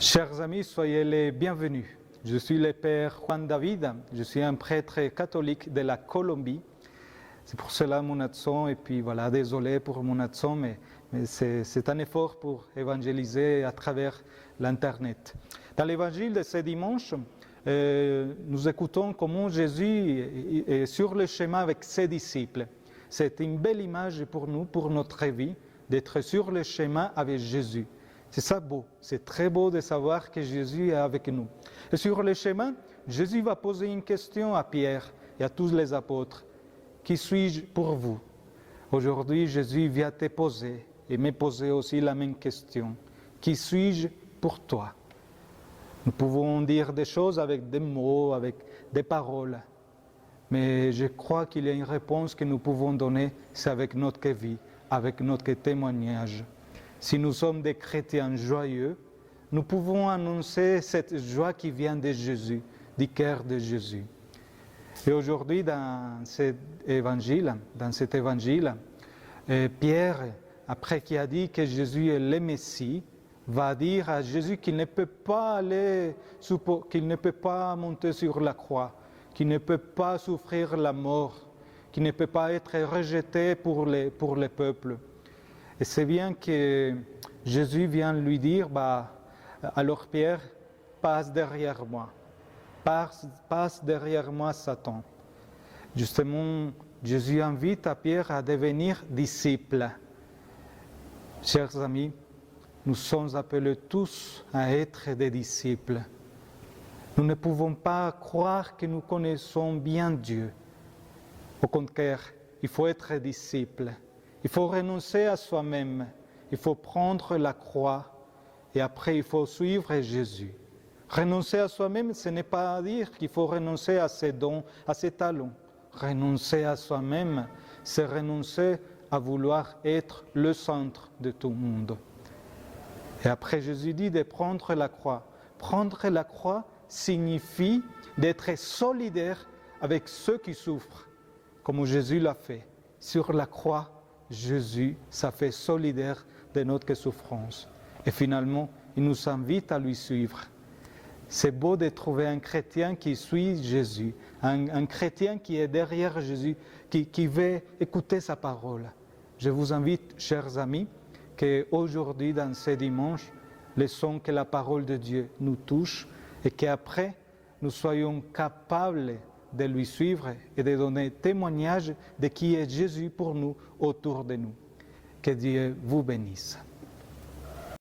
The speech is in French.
Chers amis, soyez les bienvenus. Je suis le Père Juan David, je suis un prêtre catholique de la Colombie. C'est pour cela mon accent, et puis voilà, désolé pour mon accent, mais c'est un effort pour évangéliser à travers l'Internet. Dans l'évangile de ce dimanche, nous écoutons comment Jésus est sur le chemin avec ses disciples. C'est une belle image pour nous, pour notre vie, d'être sur le chemin avec Jésus. C'est ça beau, c'est très beau de savoir que Jésus est avec nous. Et sur le chemin, Jésus va poser une question à Pierre et à tous les apôtres. Qui suis-je pour vous? Aujourd'hui, Jésus vient te poser et me poser aussi la même question. Qui suis-je pour toi? Nous pouvons dire des choses avec des mots, avec des paroles. Mais je crois qu'il y a une réponse que nous pouvons donner, c'est avec notre vie, avec notre témoignage. Si nous sommes des chrétiens joyeux, nous pouvons annoncer cette joie qui vient de Jésus, du cœur de Jésus. Et aujourd'hui, dans cet évangile, Pierre, après qu'il a dit que Jésus est le Messie, va dire à Jésus qu'il ne peut pas monter sur la croix, qu'il ne peut pas souffrir la mort, qu'il ne peut pas être rejeté pour les peuples. Et c'est bien que Jésus vient lui dire, alors Pierre, passe derrière moi. Passe derrière moi, Satan. Justement, Jésus invite à Pierre à devenir disciple. Chers amis, nous sommes appelés tous à être des disciples. Nous ne pouvons pas croire que nous connaissons bien Dieu. Au contraire, il faut être disciple. Il faut renoncer à soi-même. Il faut prendre la croix et après il faut suivre Jésus. Renoncer à soi-même, ce n'est pas dire qu'il faut renoncer à ses dons, à ses talents. Renoncer à soi-même, c'est renoncer à vouloir être le centre de tout le monde. Et après Jésus dit de prendre la croix. Prendre la croix signifie d'être solidaire avec ceux qui souffrent, comme Jésus l'a fait. Sur la croix, Jésus s'est fait solidaire de notre souffrance. Et finalement, il nous invite à lui suivre. C'est beau de trouver un chrétien qui suit Jésus, un chrétien qui est derrière Jésus, qui veut écouter sa parole. Je vous invite, chers amis, qu'aujourd'hui, dans ce dimanche, laissons que la parole de Dieu nous touche et qu'après, nous soyons capables de lui suivre et de donner témoignage de qui est Jésus pour nous, autour de nous. Que Dieu vous bénisse.